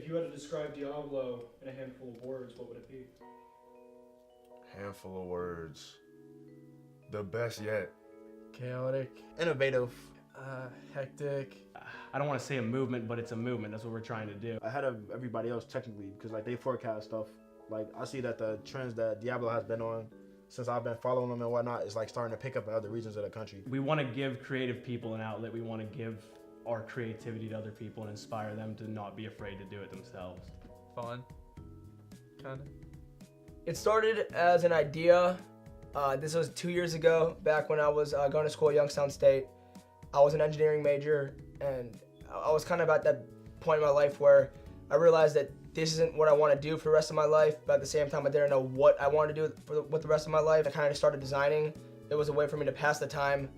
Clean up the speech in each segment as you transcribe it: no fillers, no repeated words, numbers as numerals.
If you had to describe Diablo in a handful of words, what would it be? Handful of words. The best yet. Chaotic. Innovative. Hectic. I don't want to say a movement, but it's a movement. That's what we're trying to do. Ahead of everybody else technically, because like they forecast stuff. Like I see that the trends that Diablo has been on since I've been following them and whatnot is like starting to pick up in other regions of the country. We want to give creative people an outlet. We want to give our creativity to other people and inspire them to not be afraid to do it themselves. Fun. Kinda. It started as an idea. This was 2 years ago, back when I was going to school at Youngstown State. I was an engineering major, and I was kind of at that point in my life where I realized that this isn't what I want to do for the rest of my life, but at the same time I didn't know what I wanted to do with the rest of my life. I kind of just started designing. It was a way for me to pass the time,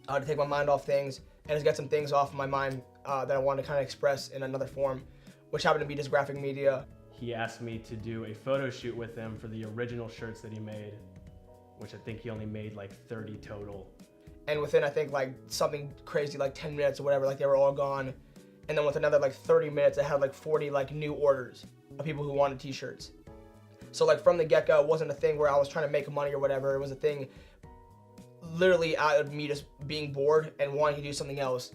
to take my mind off things, and just get some things off of my mind that I wanted to kind of express in another form, which happened to be just graphic media. He asked me to do a photo shoot with him for the original shirts that he made, which I think he only made like 30 total. And within, I think, like something crazy like 10 minutes or whatever, like they were all gone. And then with another like 30 minutes, I had like 40 like new orders of people who wanted t-shirts. So like from the get-go, it wasn't a thing where I was trying to make money or whatever. It was a thing literally out of me just being bored and wanting to do something else.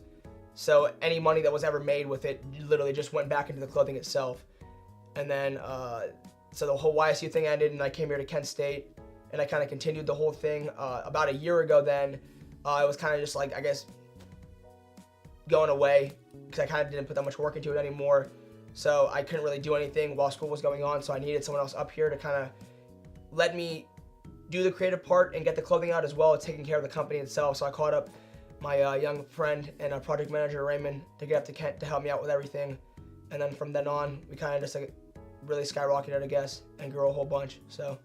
So any money that was ever made with it literally just went back into the clothing itself. And then, so the whole YSU thing ended and I came here to Kent State and I kind of continued the whole thing. About a year ago then, it was kind of just like, I guess, going away because I kind of didn't put that much work into it anymore. So I couldn't really do anything while school was going on. So I needed someone else up here to kind of let me do the creative part and get the clothing out as well as taking care of the company itself. So I called up my young friend and project manager, Raymond, to get up to Kent to help me out with everything. And then from then on, we kind of just like really skyrocketed, I guess, and grew a whole bunch, so.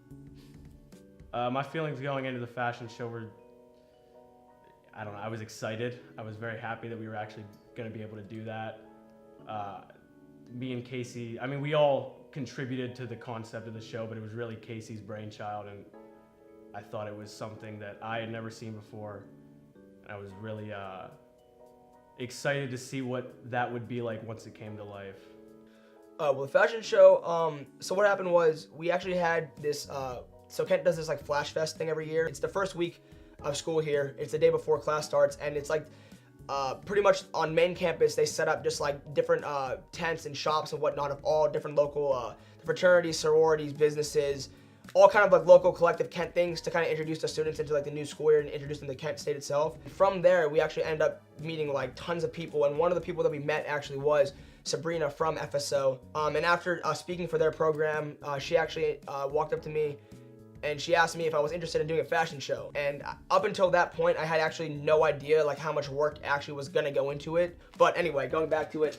My feelings going into the fashion show were, I don't know, I was excited. I was very happy that we were actually going to be able to do that. Me and Casey, I mean, we all contributed to the concept of the show, but it was really Casey's brainchild, and I thought it was something that I had never seen before. And I was really excited to see what that would be like once it came to life. Well, the fashion show, so what happened was we actually had this, so Kent does this like Flash Fest thing every year. It's the first week of school here. It's the day before class starts, and it's like pretty much on main campus they set up just like different tents and shops and whatnot of all different local fraternities, sororities, businesses, all kind of like local collective Kent things to kind of introduce the students into like the new school year and introduce them to Kent State itself. From there, we actually ended up meeting like tons of people, and one of the people that we met actually was Sabrina from FSO. And after speaking for their program, she actually walked up to me and she asked me if I was interested in doing a fashion show. And up until that point, I had actually no idea like how much work actually was gonna go into it. But anyway, going back to it,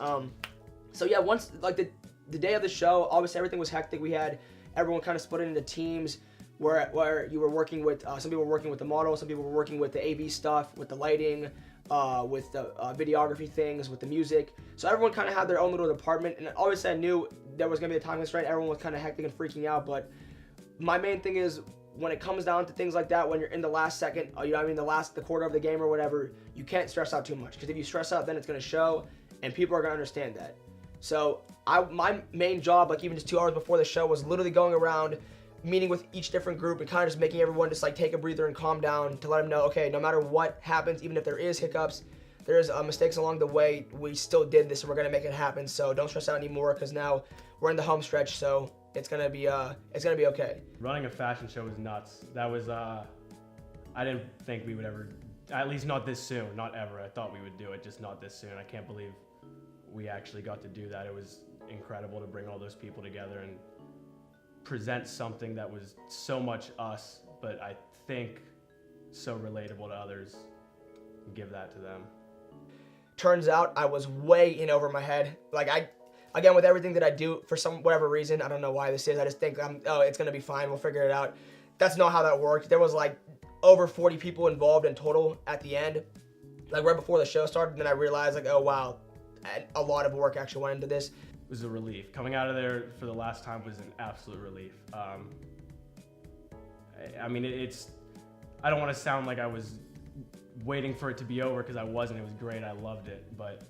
so yeah, once like the day of the show, obviously everything was hectic. We had everyone kind of split into teams where you were working with, some people were working with the model, some people were working with the AV stuff, with the lighting, with the videography things, with the music. So everyone kind of had their own little department, and obviously I knew there was gonna be a time constraint. Everyone was kind of hectic and freaking out, but my main thing is when it comes down to things like that, when you're in the last second, you know what I mean, the quarter of the game or whatever, you can't stress out too much, because if you stress out, then it's gonna show, and people are gonna understand that. So my main job, like even just 2 hours before the show, was literally going around, meeting with each different group and kind of just making everyone just like take a breather and calm down to let them know, okay, no matter what happens, even if there is hiccups, there's mistakes along the way, we still did this and we're gonna make it happen. So don't stress out anymore, because now we're in the home stretch, so it's gonna be okay. Running a fashion show was nuts. That was, I didn't think we would ever, at least not this soon, not ever. I thought we would do it, just not this soon. I can't believe we actually got to do that. It was incredible to bring all those people together and present something that was so much us, but I think so relatable to others, and give that to them. Turns out I was way in over my head. Like again, with everything that I do, for whatever reason, I don't know why this is, I just think it's gonna be fine, we'll figure it out. That's not how that worked. There was like over 40 people involved in total at the end, like right before the show started, and then I realized like, oh wow, a lot of work actually went into this. It was a relief. Coming out of there for the last time was an absolute relief. I mean, I don't want to sound like I was waiting for it to be over, because I wasn't. It was great, I loved it, but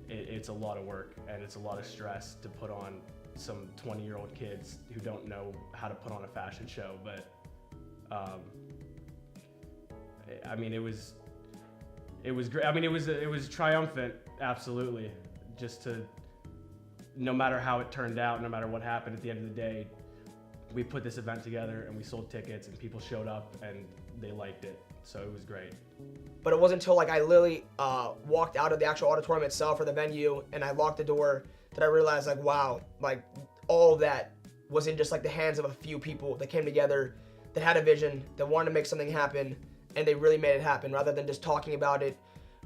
it's a lot of work and it's a lot of stress to put on some 20-year-old kids who don't know how to put on a fashion show. But I mean, it was great. I mean, it was triumphant, absolutely. Just to, no matter how it turned out, no matter what happened, at the end of the day, we put this event together and we sold tickets and people showed up and they liked it. So it was great. But it wasn't until like I literally walked out of the actual auditorium itself or the venue and I locked the door that I realized like, wow, like all of that was in just like the hands of a few people that came together, that had a vision, that wanted to make something happen, and they really made it happen rather than just talking about it,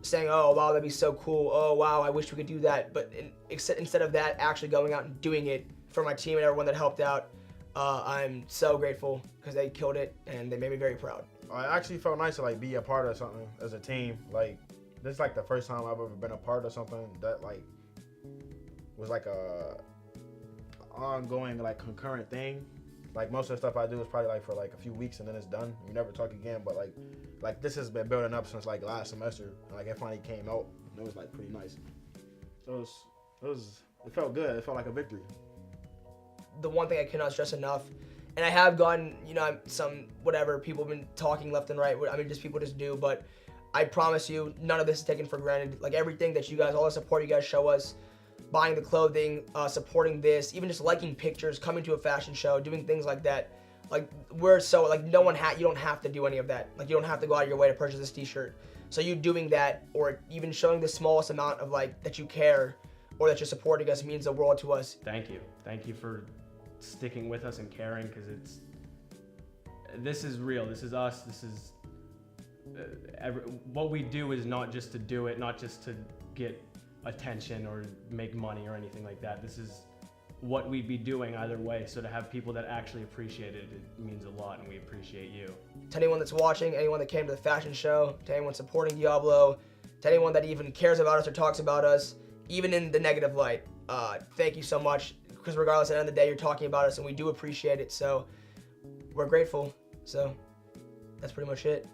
saying, oh, wow, that'd be so cool. Oh, wow, I wish we could do that. But instead of that, actually going out and doing it for my team and everyone that helped out, I'm so grateful because they killed it and they made me very proud. I actually felt nice to like be a part of something as a team. Like this is like the first time I've ever been a part of something that like was like a ongoing like concurrent thing. Like most of the stuff I do is probably like for like a few weeks and then it's done. We never talk again. But like this has been building up since like last semester. And, like it finally came out. And it was like pretty nice. So it felt good. It felt like a victory. The one thing I cannot stress enough, and I have gotten, you know, some whatever people have been talking left and right. I mean, just people just do. But I promise you, none of this is taken for granted. Like everything that you guys, all the support you guys show us, buying the clothing, supporting this, even just liking pictures, coming to a fashion show, doing things like that. Like we're so like you don't have to do any of that. Like you don't have to go out of your way to purchase this T-shirt. So you doing that, or even showing the smallest amount of like that you care, or that you're supporting us, means the world to us. Thank you for sticking with us and caring, because this is real. This is us. This is what we do is not just to do it, not just to get attention or make money or anything like that. This is what we'd be doing either way. So to have people that actually appreciate it, it means a lot, and we appreciate you. To anyone that's watching, anyone that came to the fashion show, to anyone supporting Diablo, to anyone that even cares about us or talks about us, even in the negative light, thank you so much. Because regardless, at the end of the day, you're talking about us, and we do appreciate it. So we're grateful. So that's pretty much it.